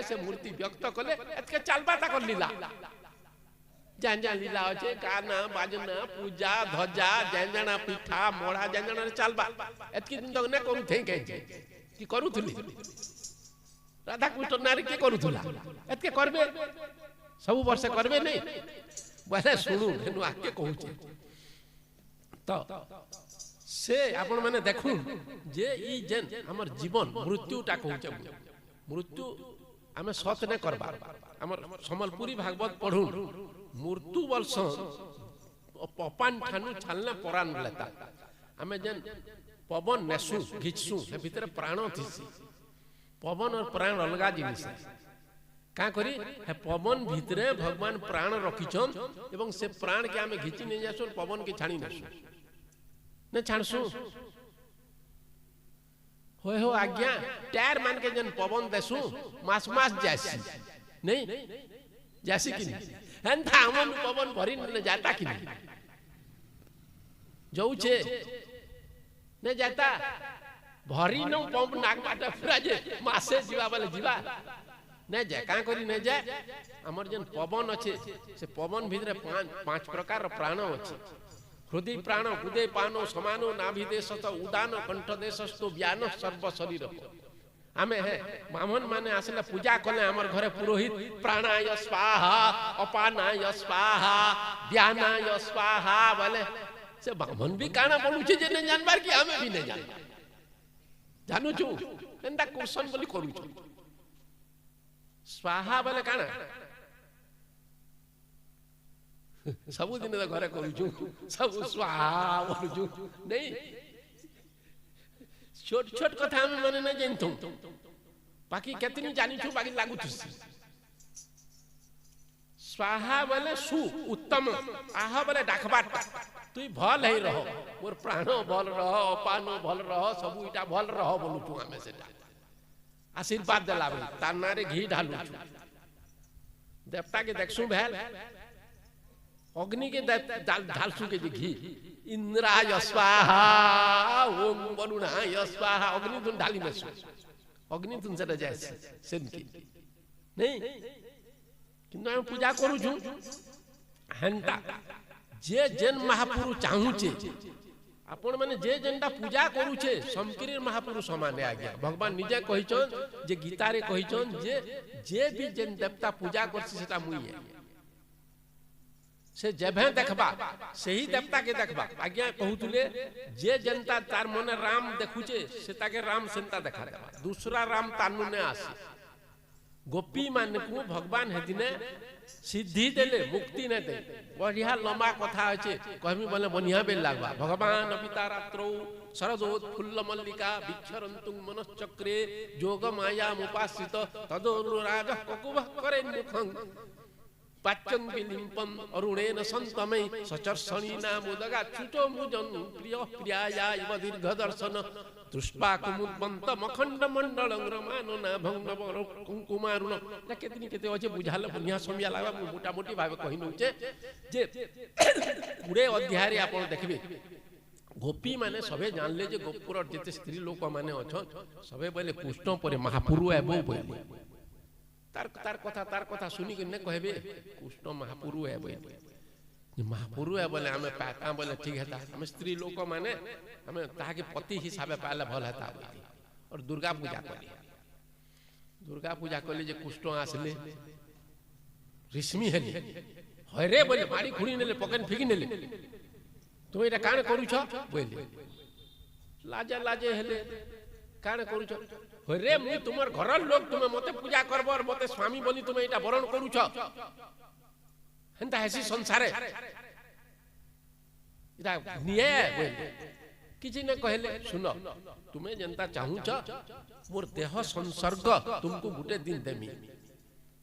से मूर्ति व्यक्त कले एतके चलबा ता कर लीला जान जान लीला अच्छे गाना बाजना पूजा ध्वजा जंजना पिठा मोड़ा जंजना चलबा एतकी दिन तक ने करू थे कि करूथली राधा कृष्ण नारी के करूथला एतके करबे सब वर्ष करबे नहीं बोले सुनु हेनु आके कहू तो से आपण माने देखू जे ई जेन हमर जीवन मृत्युटा कहू मृत्यु आमे सत ने करबा हमर समलपुरी भागवत पढू मृत्यु वर्ष पपान ठानु छालना परान लेता आमे जेन पवन नेसु घिचसु से भीतर प्राण थिसी पवन और प्राण अलगा जिनिस का करी है पवन भीतरे भगवान प्राण रखिछन एवं से प्राण के आमे घिची नै जासु पवन के छाणी नेसु ने छाणसु होय हो आज्ञा टायर मान के जन पवन देसु मास मास जासी नहीं जासी कि नहीं हंता हमन पवन भरी न जाता कि नहीं जाऊ छे ने जाता भरी न पंप नाक बाटा फिरा जे मासे जीवा वाले जीवा ने जाए का करी ने जाए हमर जन पवन अच्छे से पवन भीतर पांच प्रकार प्राण अच्छे हृदय प्राण हृदय पानो समानो नाभि देशत उदान कंठ देशस्तो ज्ञान सर्व शरीर आमे है ब्राह्मण माने आसले पूजा कले हमर घरे पुरोहित प्राणाय स्वाहा अपानाय स्वाहा ध्यानाय स्वाहा बोले से ब्राह्मण भी काना बोलू छे जे ने जानबार कि हमें भी नहीं जान जानू छु एंदा क्वेश्चन बोली करू छु स्वाहा बोले काना सब दिन तो घरे करू छु सब स्वाहा बोलू छु नहीं छोट छोट कथा हम माने न जानथु बाकी केतनी जानी छु बाकी लागू छु स्वाहा बोले सु उत्तम आहा बोले डाकबाट तुई भल है रहो मोर प्राण भल रहो अपान भल रहो सब इटा भल रहो बोलू छु हमें सेटा आशीर्वाद देला बे तानारे घी ढालू छु देवता के देखसु भेल अग्नि के ढालसु के घी इंद्राय स्वाहा ओम वरुणाय स्वाहा अग्नि तुम ढाली मेसु अग्नि तुम से जाय सेनकी नहीं किंतु हम पूजा करू छु हंता जे जन महापुरुष चाहू छे आपण माने जे जनटा पूजा करू छे समकिरी महापुरुष समान आ गया भगवान निजे कहिछन जे गीता रे कहिछन जे भी जन देवता पूजा करछि सेटा मुई है से जेभे देखबा सही देवता के देखबा आज्ञा कहूतले जे जनता तार मने राम देखुचे सेता के राम सेंता देखा दूसरा राम तानु ने आसी गोपी मान को भगवान हेदिने सिद्धि देले मुक्ति ने दे बढ़िया लंबा कथा अछि कहमी बोले बनिया बेल लागबा भगवान अपिता रात्रौ शरदोत फुल्ल मल्लिका विक्षरन्तुं मनश्चक्रे जोग माया उपासित तदोरुराज ककुव करे मुखं पाच्यं विलिम्पं अरुणेन संतमै सचर्षणी नामोदगा छुटो मुजन प्रिय प्रियाया इव दीर्घ दर्शन दृष्टा कुमुद्वंत मखंड मंडलं रमानो नाभं नवर कुंकुमारुण ना केतनी केते अछि बुझाले बनिया समिया लागबा मोटा मोटी भाबे कहिनु जे पुरे अध्याय रे आपण देखबे गोपी माने सबे जानले जे गोपुर जते स्त्री लोक माने अछन सबे बोले कृष्ण परे महापुरु एबो बोले तार कथा सुनी के ने कहबे कृष्ण महापुरु है बोले जे महापुरु है बोले हमें पाता बोले ठीक है हम स्त्री लोक माने हमें ताहा के पति हिसाबे पाले भल हेता और दुर्गा पूजा कली जे कृष्ण आसले रिश्मी हेली हरे बोले मारी खुड़ी नेले पकन फिकी नेले तुम एटा काण करू छ बोले लाजे हेले काण करू छ हरे मु तुमर घर लोग तुम मते पूजा करबो और मते स्वामी बनी तुम एटा वरण करू छ हंता हेसी संसारे इता निये बोले किछि ने कहले सुनो तुमे जनता चाहू छ मोर देह संसर्ग तुमको गुटे दिन देमी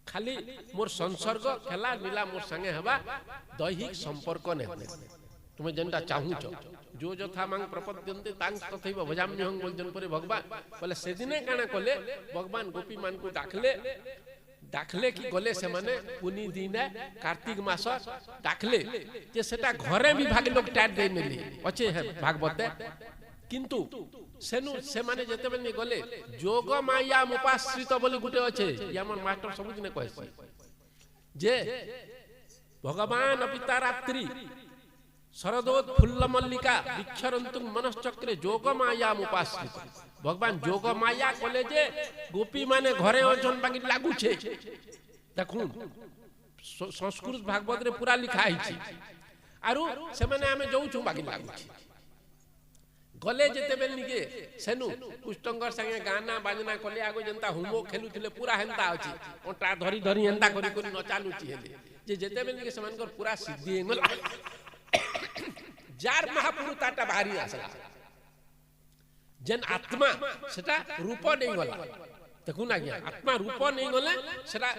खाली मोर संसर्ग खेला नीला मोर संगे हवा दैहिक संपर्क ने तुमे जनता चाहू छ जो यथा मांग प्रपद्यन्ते तांग तथैव भजाम्यहं बोलजन परे भगवान बोले से दिने काना कले भगवान गोपी मान को डाकले कि गले से माने पुनी दिने कार्तिक मास डाकले जे सेटा घरे भी भाग लोग टाट दे नेली अच्छे है भागवते किंतु सेनु से माने जेते बेले गले जोग माया उपाश्रित बोली गुटे अच्छे या हमर मास्टर सब दिन कहसी जे भगवान अपिता रात्रि शरदोत फुल्ल मल्लिका विक्षरंतु मनश्चक्रे जोग माया उपाश्रित भगवान जोग माया कले जे गोपी माने घरे अजन बाकी लागू छे देखुन संस्कृत भागवत रे पूरा लिखा है आरु से माने हमें जाऊ छु बाकी लागू छे गले जेते बेल निके सेनु पुष्टंगर संगे गाना बाजना कले आगो जनता हुमो खेलुथिले पूरा हेंता अछि ओटा धरी धरी हेंता करी करी न चालुची हेले जे जेते बेल निके समानकर पूरा सिद्धि हेंगला जार महापुरुषाटा भारी आसला जेन आत्मा सेटा रूप नहीं गला देखु ना गया आत्मा रूप नहीं गले सेटा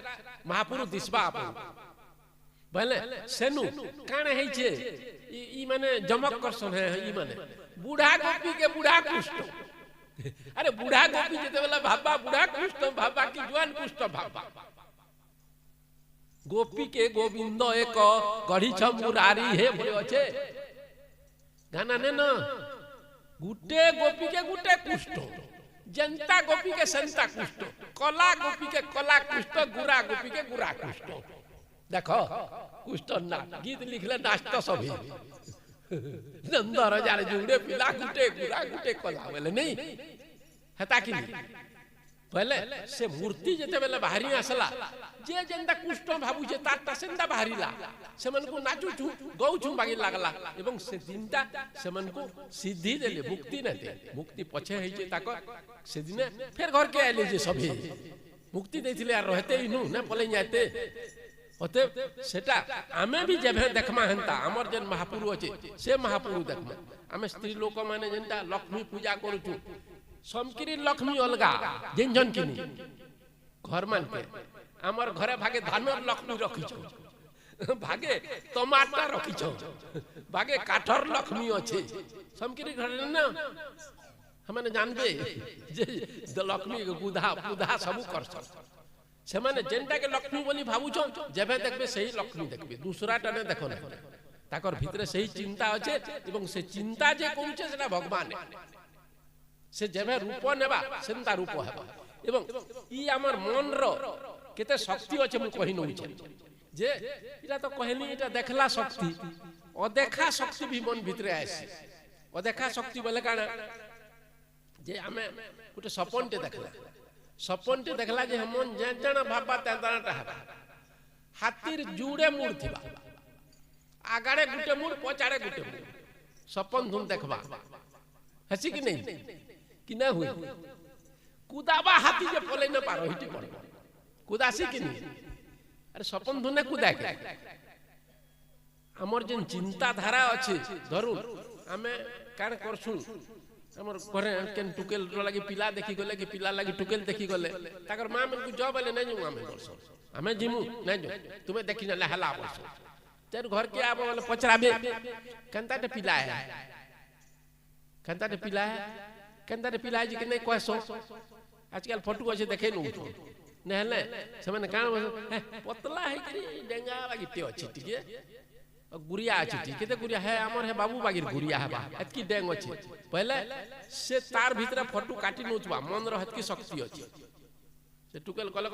महापुरुष दिसबा आपन बले सेनु काने है छे ई माने जमक करसन है ई माने बूढ़ा गोपी के बूढ़ा कुष्ठ अरे बूढ़ा गोपी जेते बेला भाबा बूढ़ा कुष्ठ भाबा की जवान कुष्ठ भाबा गोपी के गोविंद एक गढ़ी मुरारी हे बोले अच्छे गाना ने न गुटे गोपी के गुटे कुष्ठ जनता गोपी के संता कुष्ठ कला गोपी के कला कुष्ठ गुरा गोपी के गुरा कुष्ठ देखो कुष्ठ ना गीत लिखले नाचत सभी नंदर जार जुड़े पिला गुटे गुरा गुटे कला बोले नहीं हेता कि पहले से मूर्ति जेते बेले बाहरी आसला जे जेंदा कुष्ठ भाबु जे ताटा सेंदा बाहरीला से मन को नाचू छु गौ छु बागी लागला एवं से दिनटा से मन को सिद्धि देले मुक्ति न दे मुक्ति पछे है जे ताको से दिन फिर घर के आले जे सभी मुक्ति देथिले यार रहते ही नु न पले जाते होते सेटा आमे भी जेभे देखमा हंता हमर जन महापुरु अछि से महापुरु देखमा आमे स्त्री लोक माने जेंता लक्ष्मी पूजा करू छु समकिरी लक्ष्मी अलगा जेन जन किनी घर मान के हमर घरे भागे धानर लक्ष्मी रखी छ भागे टमाटर रखी छ भागे काठर लक्ष्मी अछि समकिरी घर न हमने जानबे जे लक्ष्मी के गुधा पुधा सब कर से माने जेंटा के लक्ष्मी बोली भाबु छ जेबे देखबे सही लक्ष्मी देखबे दूसरा टने देखो ना ताकर भितरे सही चिंता अछि एवं से चिंता जे कोन छै सेटा भगवान से जेबे रूप नेबा सेंता रूप हेबा एवं ई हमर मन रो केते शक्ति अछि मु कहि नउ छै जे इटा तो कहली इटा देखला शक्ति अदेखा शक्ति भी मन भितरे आसी अदेखा शक्ति बोले काना जे हमें गुटे सपनटे देखला जे हम जाना भाबा ताना हेबा हाथीर जुड़े मुड़ थिबा आगाड़े गुटे मुड़ पछाड़े गुटे मुड़ सपन धुन देखबा हसी कि नहीं कि ना हुई कुदाबा हाथी जे पले न पारो हिटी पड़ कुदासी कि नहीं अरे सपन धुने कुदा के हमर जेन चिंता धारा अछि धरु हमें कान करसु हमर घरे केन टुकेल लागि पिला देखि गले कि पिला लागि टुकेल देखि गले ताकर मां मन को जब ले नै जु हमें करसु हमें जिमु नै जो तुम्हें देखि न हला बोलसु तेर घर के आबो वाला पचराबे कंता ते पिला है कंता ते पिला है कंता ते पिला जी के नै कहसो आजकल फोटो अछि देखे नु नहले समान कान पतला है कि डेंगा लागि ते अछि ठीक गुड़िया अछि ठीक है गुड़िया है हमर है बाबू बागिर गुड़िया है बा एतकी डेंग अछि पहले से तार भीतर फोटो काटी नोचबा मन रहत की शक्ति अछि से टुकेल कले